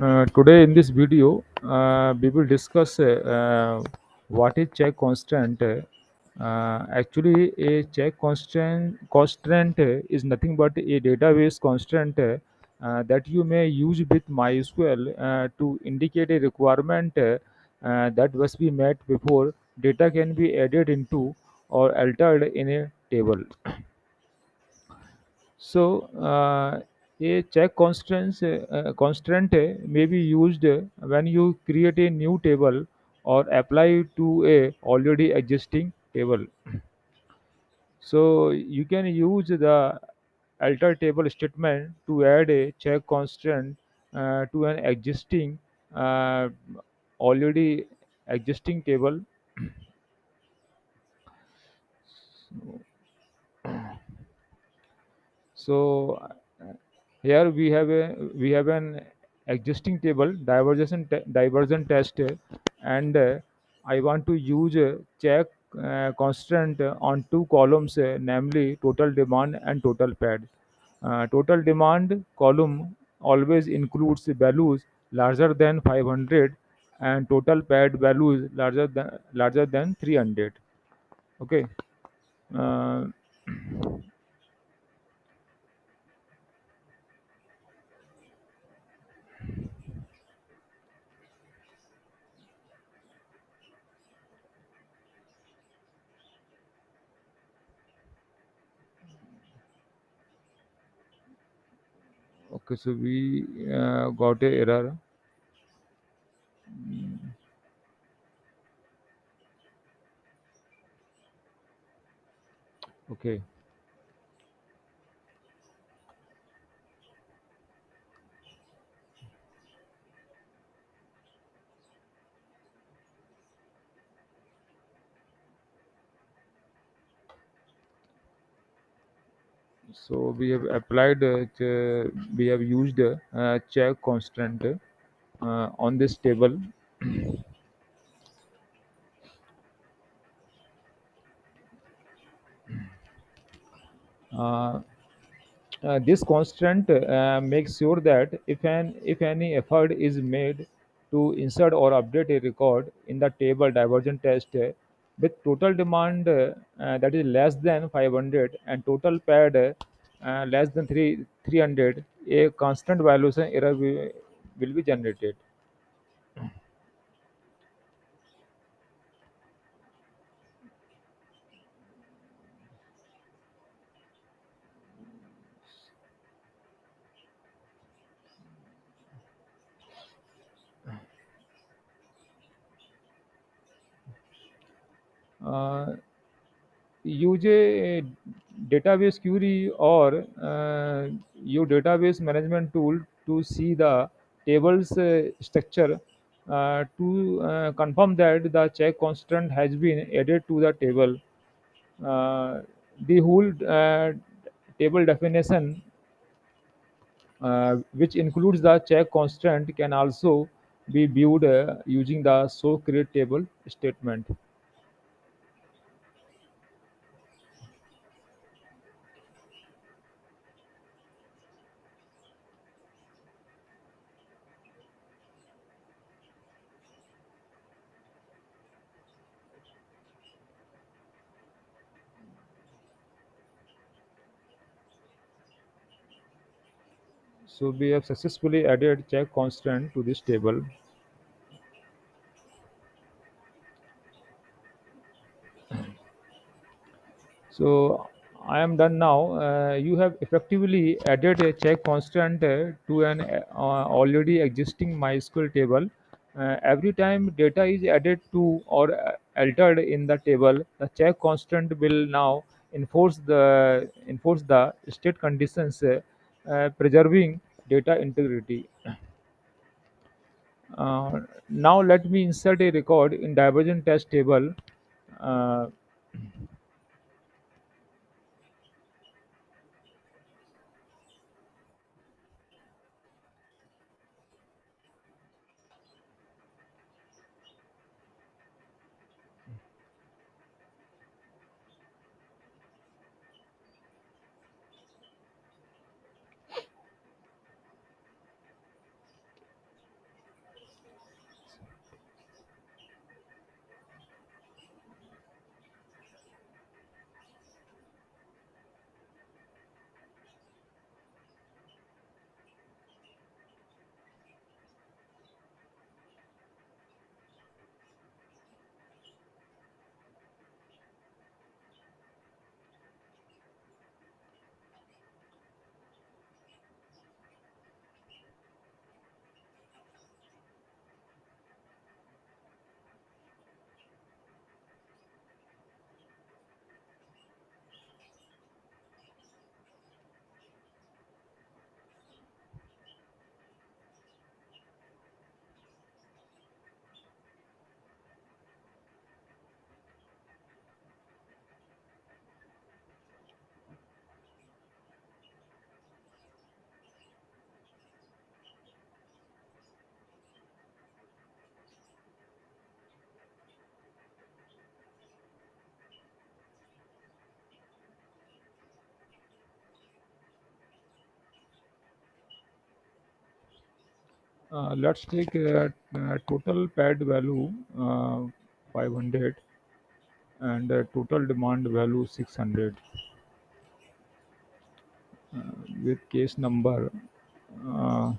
Today in this video, we will discuss what is check constraint. Actually, a check constraint is nothing but a database constraint that you may use with MySQL to indicate a requirement that must be met before data can be added into or altered in a table. So, a check constraint may be used when you create a new table or apply to a already existing table. So, you can use the alter table statement to add a check constraint to an uh, already existing table. So here we have an existing table divergent test, and I want to use a check constant on two columns, namely total demand and total pad. Total demand column always includes values larger than 500 and total pad values larger than 300. Okay. Uh, okay, so we got a error. Okay. So we have used check constant on this table. Uh, this constant makes sure that if any effort is made to insert or update a record in the table divergent test with total demand that is less than 500 and total pad less than 300, a constant valuation error will be generated. Uh, Use a database query or your database management tool to see the table's structure to confirm that the check constant has been added to the table. The whole table definition, which includes the check constant, can also be viewed using the so create table statement. So we have successfully added check constant to this table. So I am done now. You have effectively added a check constant to an already existing MySQL table. Every time data is added to or altered in the table, the check constant will now enforce the state conditions, preserving data integrity. Now let me insert a record in divergent test table. Uh, Let's take total pad value 500 and total demand value 600 with case number uh,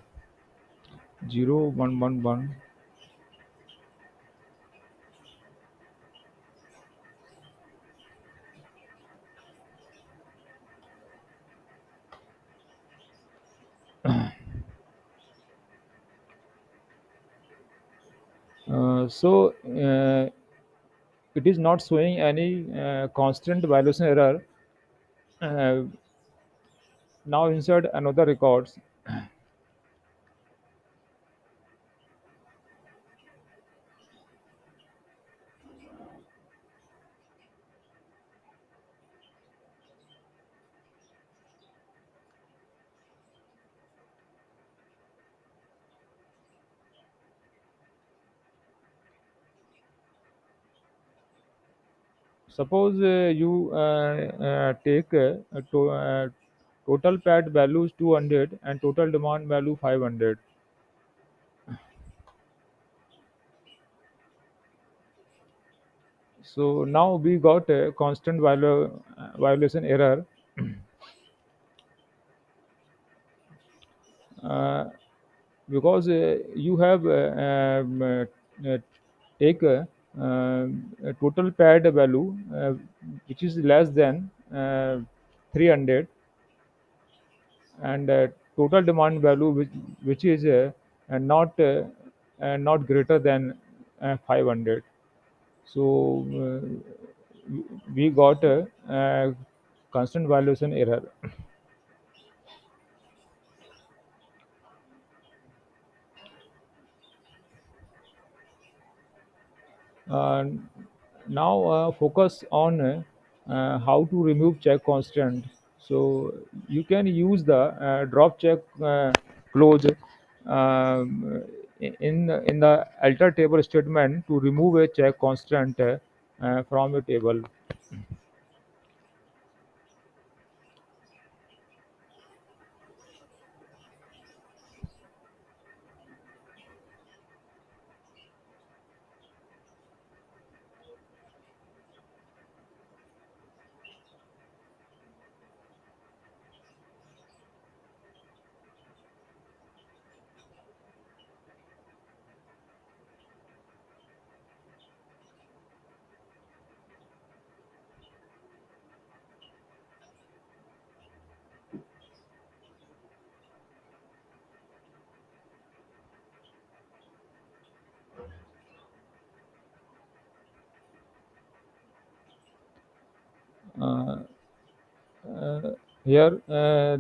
0111. So it is not showing any constant violation error. Uh, Now insert another records. Suppose you take total pad value is 200 and total demand value 500. So now we got a constant violation error uh, because you have uh, take a total pad value which is less than 300 and total demand value which is not greater than 500. So we got a constant violation error. Uh, Now focus on how to remove check constant. So you can use the drop check clause in the alter table statement to remove a check constant from a table. Uh, uh, Here,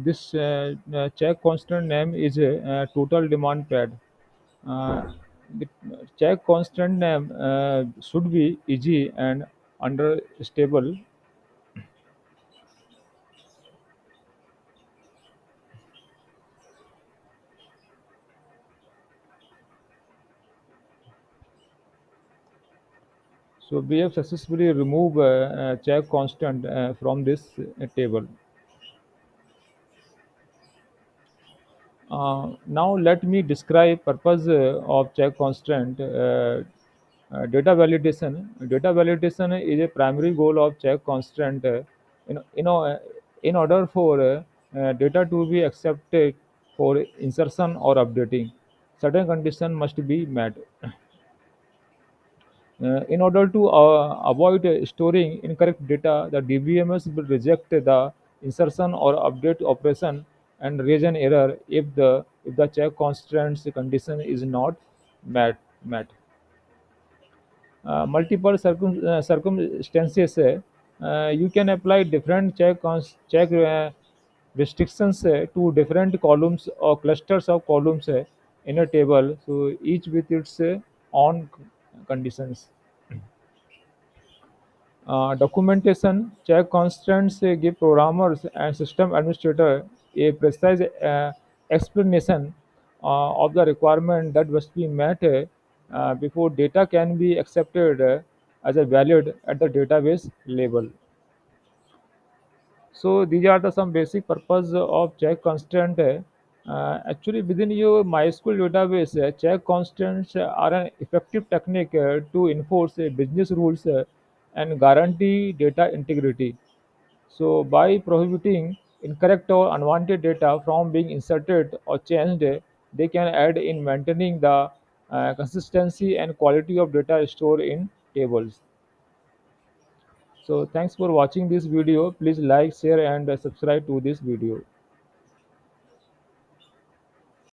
this check constant name is a total demand pad. Uh, the check constant name should be easy and understable. So we have successfully removed check constant from this table. Now let me describe purpose of check constant. Data validation. Data validation is a primary goal of check constant. In order for data to be accepted for insertion or updating, certain condition must be met. In order to avoid storing incorrect data, the DBMS will reject the insertion or update operation and raise an error if the check constraints condition is not met. Multiple circumstances, you can apply different check restrictions to different columns or clusters of columns in a table. So each with its own conditions. Documentation check constants give programmers and system administrator a precise explanation of the requirement that must be met before data can be accepted as a valid at the database level. So these are the some basic purpose of check constant. Actually, within your MySQL database, check constants are an effective technique to enforce business rules and guarantee data integrity. So, by prohibiting incorrect or unwanted data from being inserted or changed, they can aid in maintaining the consistency and quality of data stored in tables. So, thanks for watching this video. Please like, share, and subscribe to this video.